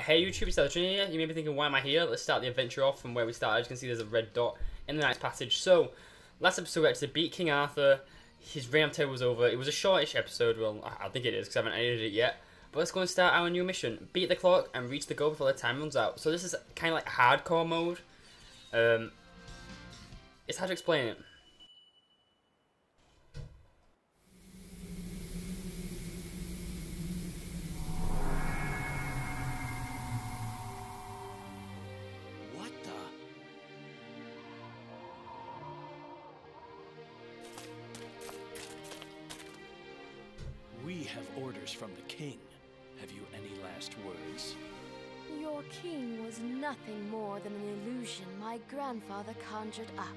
Hey YouTube, it's Dacothetrainer. You may be thinking, why am I here? Let's start the adventure off from where we started. As you can see, there's a red dot in the Knight's Passage. So, last episode we actually beat King Arthur. His reign of terror was over. It was a shortish episode. Well, I think it is because I haven't edited it yet. But let's go and start our new mission. Beat the clock and reach the goal before the time runs out. So this is kind of like hardcore mode. It's hard to explain it. We have orders from the king. Have you any last words? Your king was nothing more than an illusion my grandfather conjured up.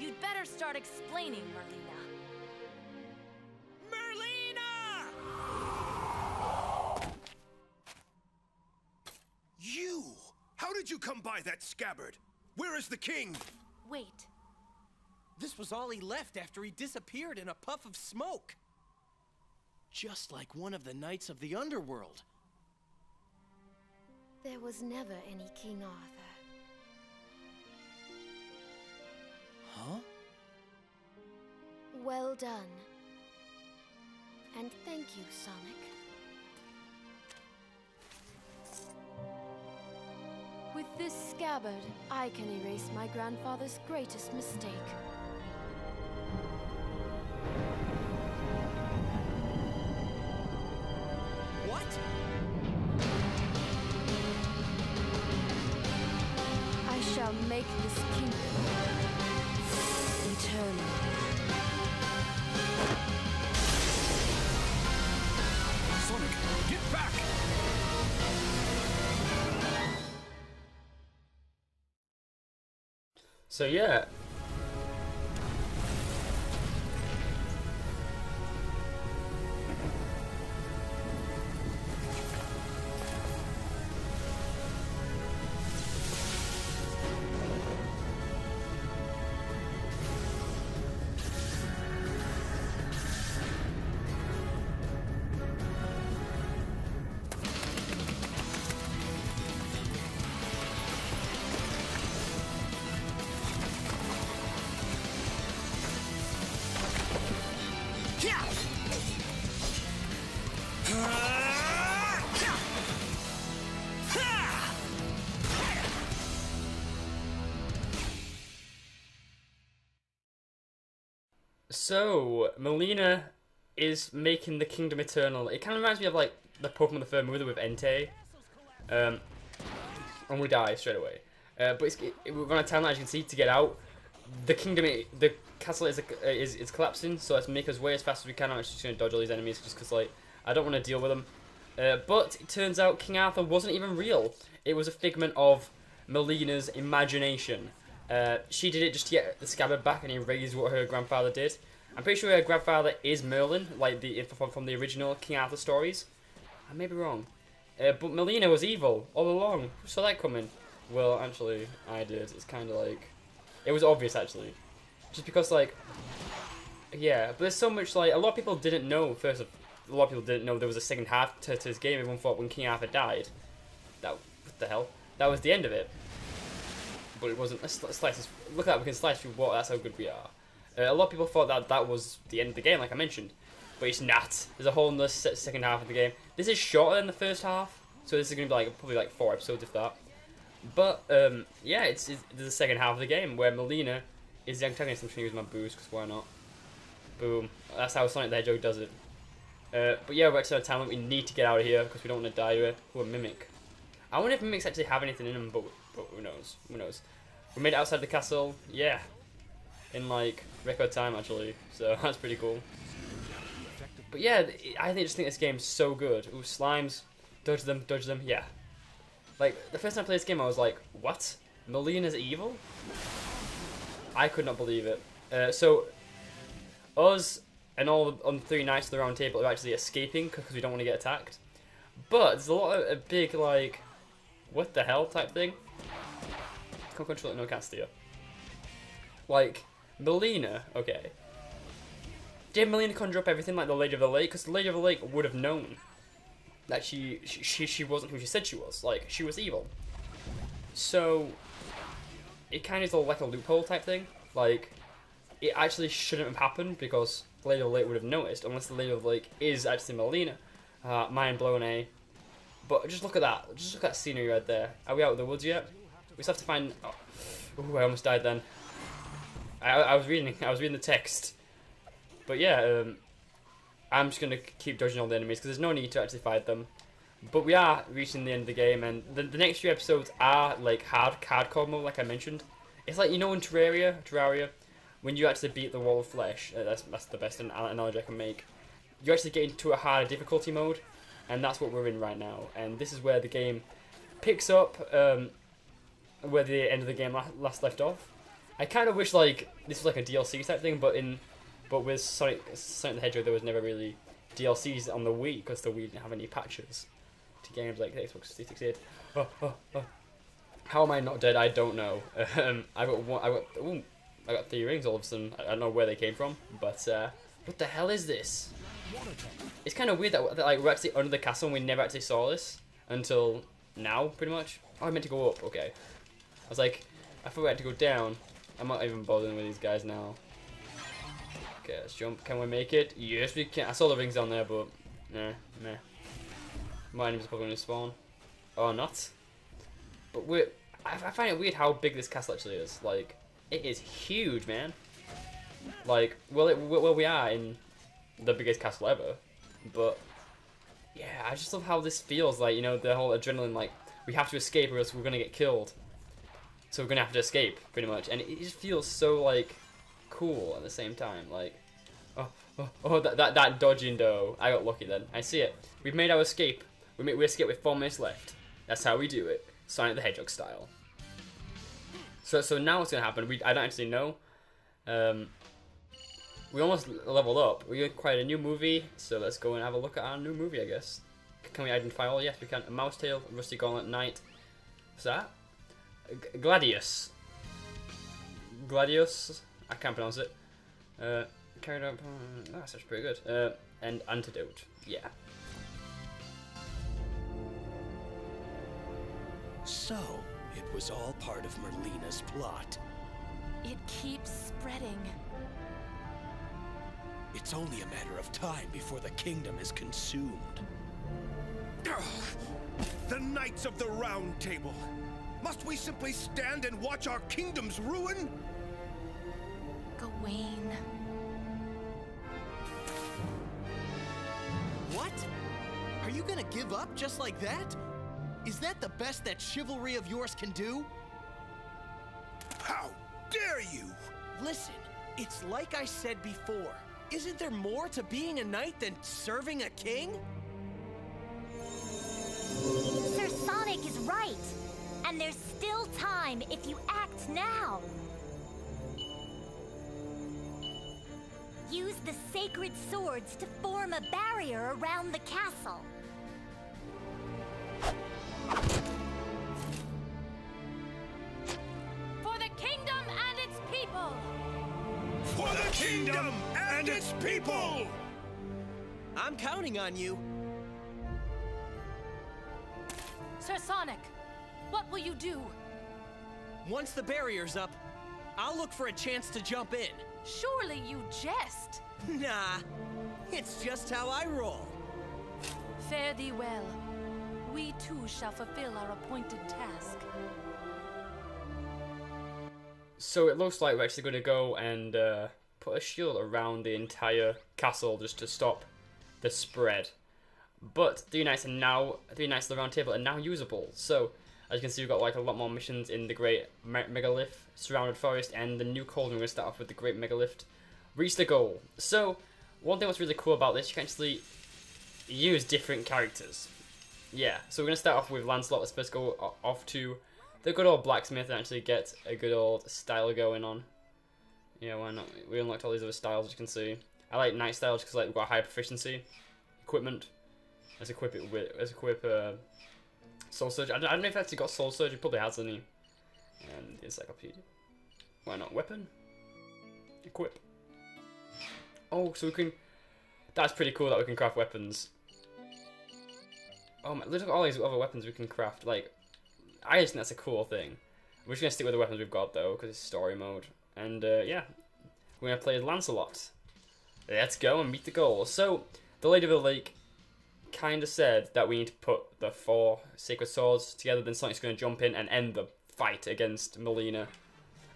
You'd better start explaining, Merlina. Merlina! You! How did you come by that scabbard? Where is the king? Wait. This was all he left after he disappeared in a puff of smoke. Just like one of the knights of the underworld. There was never any King Arthur. Huh? Well done. And thank you, Sonic. With this scabbard, I can erase my grandfather's greatest mistake. What? I shall make this kingdom eternal. Sonic, get back! So yeah. So, Merlina is making the kingdom eternal. It kind of reminds me of like the Pokemon the Third Mother with Entei. And we die straight away. But we're going to town, as you can see, to get out. The kingdom, the castle is collapsing, so let's make us way as fast as we can. I'm actually just going to dodge all these enemies just because like I don't want to deal with them. But it turns out King Arthur wasn't even real. It was a figment of Merlina's imagination. She did it just to get the scabbard back and erase what her grandfather did. I'm pretty sure her grandfather is Merlin, like from the original King Arthur stories. I may be wrong. But Merlina was evil all along. Who saw that coming? Well, actually, I did. It's kind of like... It was obvious, actually. Just because, like... Yeah, but there's so much, like... A lot of people didn't know, a lot of people didn't know there was a second half to this game. Everyone thought when King Arthur died... What the hell? That was the end of it. But it wasn't. Let's slice this. Look at that, we can slice through water, that's how good we are. A lot of people thought that was the end of the game, like I mentioned. But it's not. There's a whole other second half of the game. This is shorter than the first half, so this is going to be like probably like 4 episodes, if that. But, yeah, there's a second half of the game where Merlina is the antagonist. I'm just going to use my boost, because why not? Boom. That's how Sonic the Hedgehog does it. But yeah, we're actually out of talent. We need to get out of here, because we don't want to die to a Mimic. I wonder if Mimics actually have anything in them, but who knows? Who knows? We made it outside the castle, yeah, in like record time actually, so that's pretty cool. But yeah, I just think this game's so good. Ooh, slimes, dodge them, yeah. Like, the first time I played this game I was like, what? Merlina's evil? I could not believe it. So, us and all on 3 knights of the round table are actually escaping because we don't want to get attacked. But there's a lot of a big like, what the hell type thing. Can't control it, no, can't steer. Like, Merlina, okay. Did Merlina conjure up everything like the Lady of the Lake? Because the Lady of the Lake would have known. that she wasn't who she said she was. Like, she was evil. So it kind of is like a loophole type thing. Like, it actually shouldn't have happened because Lady of the Lake would have noticed, unless the Lady of the Lake is actually Melina. Mind blown, eh? But just look at that. Just look at that scenery right there. Are we out of the woods yet? We just have to find. Oh, ooh, I almost died then. I was reading the text. But yeah, I'm just gonna keep dodging all the enemies because there's no need to actually fight them. But we are reaching the end of the game, and the next few episodes are like hardcore mode, like I mentioned. It's like, you know, in Terraria, when you actually beat the wall of flesh. That's the best analogy I can make. You actually get into a harder difficulty mode, and that's what we're in right now. And this is where the game picks up where the end of the game last left off. I kind of wish like this was like a DLC type thing, but with Sonic the Hedgehog there was never really DLCs on the Wii because the Wii didn't have any patches to games like the Xbox 368. How am I not dead? I don't know. I got 3 rings all of a sudden. I don't know where they came from, but what the hell is this? It's kind of weird that like we're actually under the castle and we never actually saw this until now, pretty much. Oh, I meant to go up. Okay. I was like, I thought we had to go down. I'm not even bothering with these guys now. Okay, let's jump. Can we make it? Yes, we can. I saw the rings down there, but nah, meh. My enemies are probably going to spawn. Or not. But I find it weird how big this castle actually is. Like, it is huge, man. Like, well, we are in the biggest castle ever. But yeah, I just love how this feels. Like, you know, the whole adrenaline. Like, we have to escape or else we're gonna get killed. So we're gonna have to escape, pretty much. And it just feels so like cool at the same time. Like, that dodging though. I got lucky then. I see it. We've made our escape. We escape with 4 minutes left. That's how we do it, Sonic the Hedgehog style. So now what's gonna happen? I don't actually know. We almost leveled up. We acquired a new movie, so let's go and have a look at our new movie, I guess. Can we identify all? Yes, we can. A Mousetail, Rusty Gauntlet, Knight. What's that? Gladius. Gladius? I can't pronounce it. Carried out. That's actually pretty good. And Antidote. Yeah. So, it was all part of Merlina's plot. It keeps spreading. It's only a matter of time before the kingdom is consumed. The Knights of the Round Table. Must we simply stand and watch our kingdom's ruin? Gawain. What? Are you gonna give up just like that? Is that the best that chivalry of yours can do? How dare you! Listen, it's like I said before. Isn't there more to being a knight than serving a king? Sir Sonic is right. And there's still time if you act now. Use the sacred swords to form a barrier around the castle. For the kingdom and its people! For the kingdom and its people! I'm counting on you. Sir Sonic, what will you do? Once the barrier's up, I'll look for a chance to jump in. Surely you jest. Nah, it's just how I roll. Fare thee well. We too shall fulfill our appointed task. So it looks like we're actually going to go and put a shield around the entire castle just to stop the spread. But 3 Knights of the Round Table are now usable. So as you can see, we've got like a lot more missions in the Great Megalith, Surrounded Forest, and the new Cauldron. We're going to start off with the Great Megalith. Reach the goal. So one thing that's really cool about this, you can actually use different characters. Yeah, so we're going to start off with Lancelot. Let's first go off to the good old blacksmith and actually get a good old style going on. Yeah, why not? We unlocked all these other styles, as you can see. I like knight styles because like we've got high proficiency, equipment. Let's equip it with, Soul Surge. I don't know if it's actually got Soul Surge. It probably has, hasn't he? And the Encyclopedia. Why not? Weapon. Equip. Oh, so we can. That's pretty cool that we can craft weapons. Oh my, look at all these other weapons we can craft. Like, I just think that's a cool thing. We're just gonna stick with the weapons we've got though, because it's story mode. And yeah, we're gonna play as Lancelot. Let's go and meet the goal. So the Lady of the Lake kind of said that we need to put the 4 sacred swords together. Then Sonic's gonna jump in and end the fight against Melina.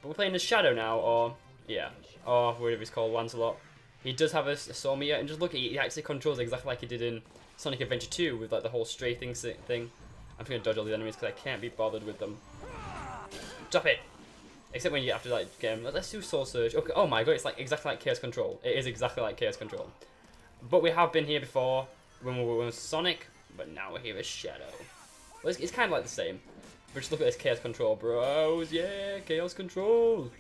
But we're playing as Shadow now, or yeah, or whatever he's called, Lancelot. He does have a sword meter, and just look, he actually controls exactly like he did in Sonic Adventure 2 with like the whole stray thing. I'm just gonna dodge all these enemies because I can't be bothered with them. Stop it! Except when you have to like get him. Let's do Soul Surge. Okay. Oh my god, it's like exactly like Chaos Control. It is exactly like Chaos Control. But we have been here before when we were with Sonic, but now we're here as Shadow. Well, it's kind of like the same. But just look at this Chaos Control, bros. Yeah, Chaos Control.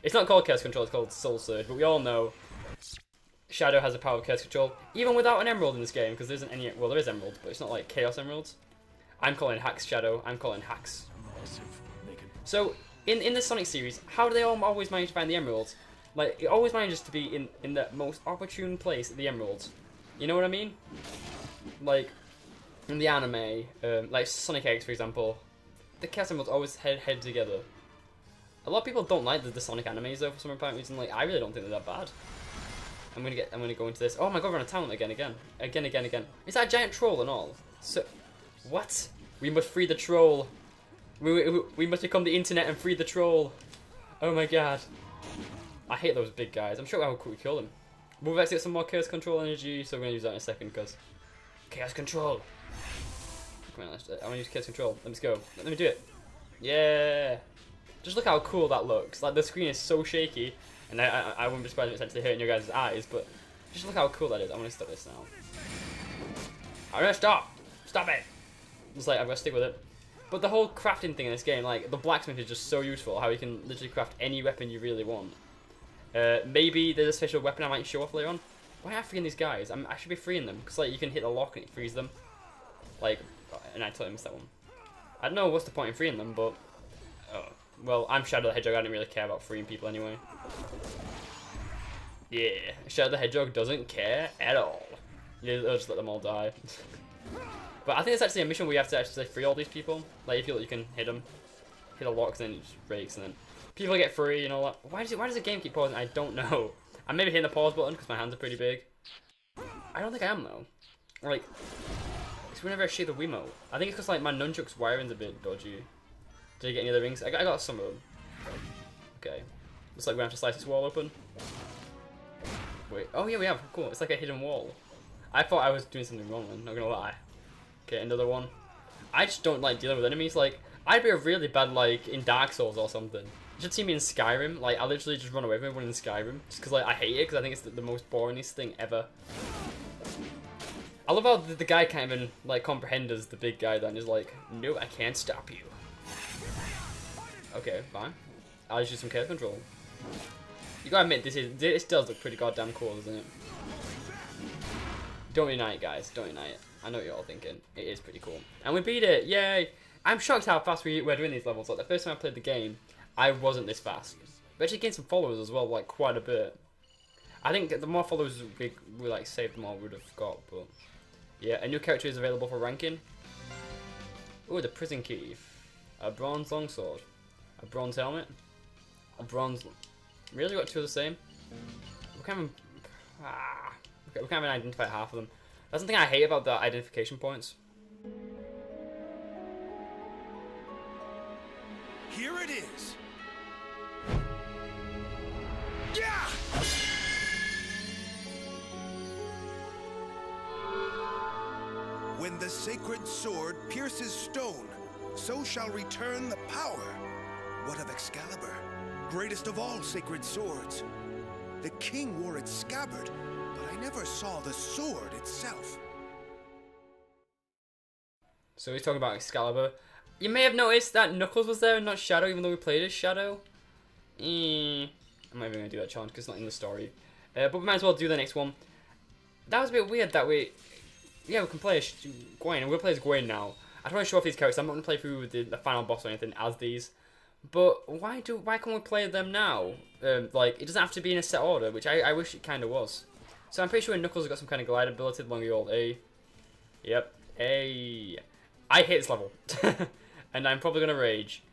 It's not called Chaos Control, it's called Soul Surge. But we all know Shadow has the power of Chaos Control, even without an Emerald in this game, because there isn't any. Well, there is Emeralds, but it's not like Chaos Emeralds. I'm calling hacks Shadow. I'm calling hacks. So in the Sonic series, how do they always manage to find the Emeralds? Like, it always manages to be in the most opportune place, the Emeralds. You know what I mean? Like in the anime, like Sonic X, for example, the Chaos Emeralds always head together. A lot of people don't like the Sonic animes though for some apparent reason. Like, I really don't think they're that bad. I'm gonna go into this. Oh my god, we're on a town again. Is that a giant troll and all? So, what? We must free the troll. We must become the internet and free the troll. Oh my god. I hate those big guys. I'm sure how cool we kill them. But we've actually got some more Chaos Control energy, so we're gonna use that in a second because Chaos Control. Come on, I wanna use Chaos Control. Let's go. Let me do it. Yeah. Just look how cool that looks. Like, the screen is so shaky, and I wouldn't be surprised if it's actually hurting your guys' eyes, but just look how cool that is. I'm gonna stop this now. I'm gonna stop! Stop it! It's like, I've gotta stick with it. But the whole crafting thing in this game, like, the blacksmith is just so useful, how you can literally craft any weapon you really want. Maybe there's a special weapon I might show off later on. Why am I freeing these guys? I should be freeing them, because like, you can hit the lock and it frees them. Like, and I totally missed that one. I don't know what's the point in freeing them, but... Oh. Well, I'm Shadow the Hedgehog, I don't really care about freeing people anyway. Yeah, Shadow the Hedgehog doesn't care at all. Yeah, I'll just let them all die. But I think it's actually a mission where you have to actually free all these people. Like, you feel like you can hit them, hit a lock, and then it just breaks, and then people get free and all that. Why does the game keep pausing? I don't know. I'm maybe hitting the pause button because my hands are pretty big. I don't think I am though. Like, it's whenever I shake the Wiimote. I think it's because like my nunchuck's wiring's a bit dodgy. Did I get any of the rings? I got some of them. Okay. Looks like we have to slice this wall open. Wait. Oh yeah, we have. Cool. It's like a hidden wall. I thought I was doing something wrong then, not gonna lie. Okay, another one. I just don't like dealing with enemies. Like, I'd be really bad like in Dark Souls or something. You should see me in Skyrim. Like, I literally just run away from everyone in Skyrim. Just because like, I hate it, because I think it's the most boringest thing ever. I love how the guy can't even like comprehend as the big guy then is like, no, I can't stop you. Okay, fine. I'll just use some Chaos Control. You gotta admit, this does look pretty goddamn cool, doesn't it? Don't unite, guys. Don't unite. I know what you're all thinking. It is pretty cool. And we beat it! Yay! I'm shocked how fast we're doing these levels. Like, the first time I played the game, I wasn't this fast. We actually gained some followers as well, like, quite a bit. I think the more followers we like, saved, the more we would have got, but... Yeah, a new character is available for ranking. Ooh, the prison key. A bronze longsword. A bronze helmet. A bronze... Really got two of the same? We can't even... Okay, we can't even identify half of them. That's something I hate about the identification points. Here it is. Yeah! When the sacred sword pierces stone, so shall return the power. What of Excalibur, greatest of all sacred swords? The king wore its scabbard, but I never saw the sword itself. So he's talking about Excalibur. You may have noticed that Knuckles was there and not Shadow, even though we played as Shadow. I'm not even going to do that challenge because it's not in the story. But we might as well do the next one. That was a bit weird that we... Yeah, we can play as Gwen, and we'll play as Gwen now. I don't want to show off these characters. I'm not going to play through the final boss or anything as these. But why can't we play them now? Like, it doesn't have to be in a set order, which I wish it kind of was. So I'm pretty sure Knuckles has got some kind of glide ability along the old A. Yep. Hey, I hate this level, and I'm probably gonna rage.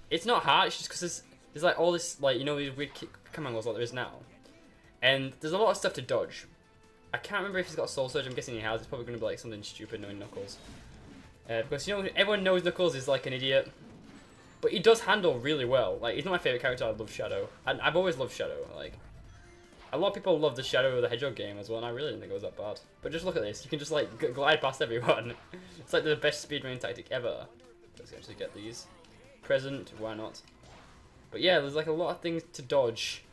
It's not hard. It's just because there's like all this, like, you know, these weird command angles like there is now, and there's a lot of stuff to dodge. I can't remember if he's got Soul Surge. I'm guessing he has. It's probably gonna be like something stupid knowing Knuckles, because, you know, everyone knows Knuckles is like an idiot, but he does handle really well. Like, he's not my favorite character. I love Shadow, and I've always loved Shadow. Like, a lot of people love the Shadow of the Hedgehog game as well, and I really didn't think it was that bad. But just look at this. You can just, like, glide past everyone. It's like the best speedrunning tactic ever. Let's actually get these. Present, why not? But yeah, there's, like, a lot of things to dodge.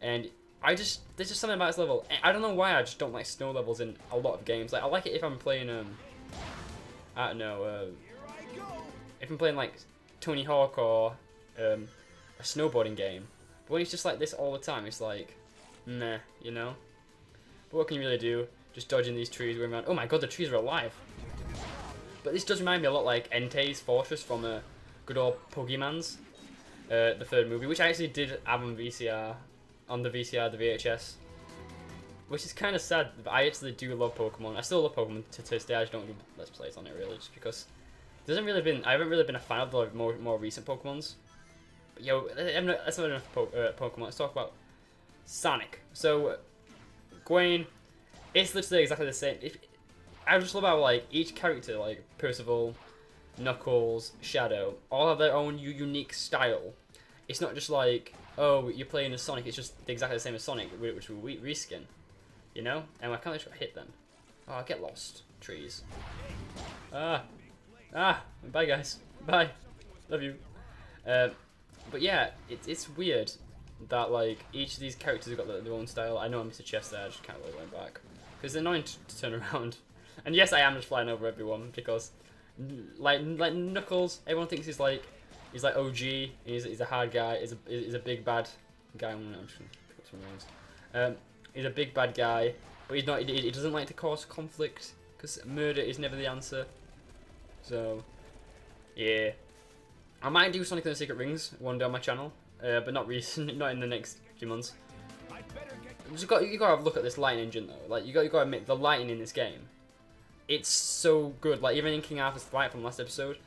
And there's just something about this level. I don't know why I just don't like snow levels in a lot of games. Like, I like it if I'm playing, I don't know, if I'm playing, like, Tony Hawk or a snowboarding game. But when it's just like this all the time, it's like, meh, you know? But what can you really do? Just dodging these trees, going around. Oh my god, the trees are alive! But this does remind me a lot like Entei's Fortress from good old Pokemon's, the third movie, which I actually did have on VCR, the VHS. Which is kind of sad, but I actually do love Pokemon. I still love Pokemon to this day. I just don't do Let's Plays on it really, just because I haven't really been a fan of the more recent Pokemons. But yo, that's not enough Pokemon. Let's talk about Sonic. So, Gwen, it's literally exactly the same. I just love how, like, each character, like Percival, Knuckles, Shadow, all have their own unique style. It's not just like, oh, you're playing as Sonic, it's just exactly the same as Sonic, which we reskin. You know? And I can't just hit them. Oh, get lost. Trees. Bye guys. Bye. Love you. But yeah, it's weird that, like, each of these characters have got their own style. I know I missed a chest there, I just can't really went back. Because it's annoying to turn around. And yes, I am just flying over everyone, because, like Knuckles, everyone thinks he's like OG, he's a hard guy, he's a big bad guy. I'm just gonna put some rings. He's a big bad guy, but he's not. He doesn't like to cause conflict, because murder is never the answer. So, yeah, I might do Sonic and the Secret Rings one day on my channel, but not recent, not in the next few months. You gotta have a look at this lighting engine though. Like, you gotta admit, the lighting in this game, it's so good. Like, even in King Arthur's Fight from last episode,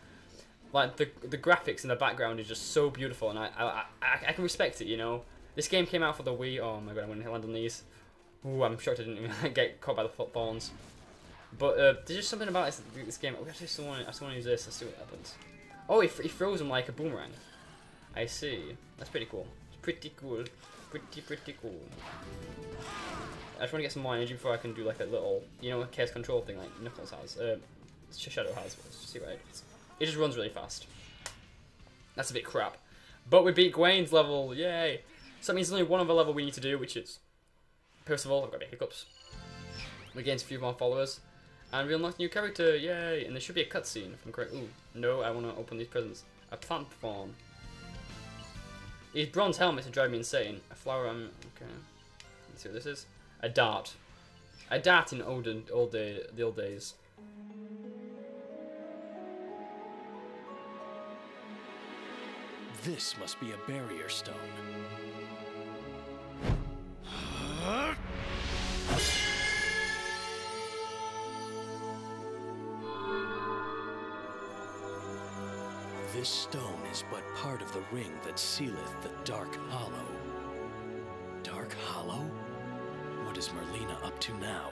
like the graphics in the background is just so beautiful, and I can respect it. You know, this game came out for the Wii. Oh my god, I'm gonna land on these. Ooh, I'm shocked I didn't even get caught by the thorns. But there's just something about this game. Oh, I still want to use this. Let's see what happens. Oh, he throws them like a boomerang. I see. That's pretty cool. It's pretty cool. Pretty cool. I just want to get some more energy before I can do like a little, you know, chaos control thing like Knuckles has. Shadow has. Let's see what it does. It just runs really fast. That's a bit crap. But we beat Gwen's level. Yay! So that means there's only one other level we need to do, which is Percival. I've got a bit of hiccups. We gained a few more followers. And we unlocked a new character, yay! And there should be a cutscene, if I'm correct. Ooh, no, I want to open these presents. A plant form. These bronze helmets are driving me insane. A flower, okay. Let's see what this is. A dart. A dart in the old days. This must be a barrier stone. This stone is but part of the ring that sealeth the Dark Hollow. Dark Hollow? What is Merlina up to now?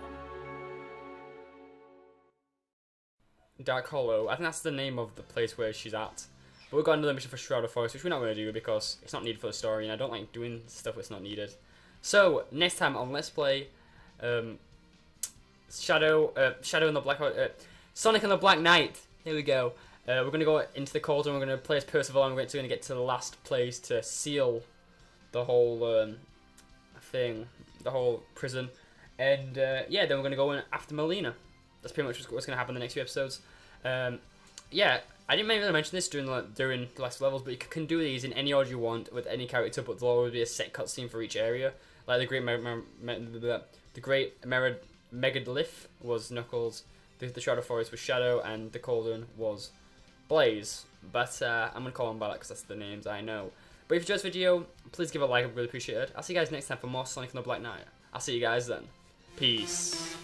Dark Hollow. I think that's the name of the place where she's at. But we've got another mission for Shroud of Forest, which we're not going to do because it's not needed for the story, and I don't like doing stuff that's not needed. So, next time on Let's Play, Shadow and the Black... Sonic and the Black Knight. Here we go. We're going to go into the cauldron, we're going to play as Percival, and we're going to get to the last place to seal the whole thing, the whole prison. And yeah, then we're going to go in after Merlina. That's pretty much what's going to happen in the next few episodes. Yeah, I didn't really mention this during the last levels, but you can do these in any order you want with any character, but there'll always be a set cutscene for each area. Like the Great Megalith was Knuckles, the Shroud of Forest was Shadow, and the Cauldron was Blaze. But I'm going to call them by that because that's the names I know. But if you enjoyed this video, please give it a like, I'd really appreciate it. I'll see you guys next time for more Sonic and the Black Knight. I'll see you guys then. Peace.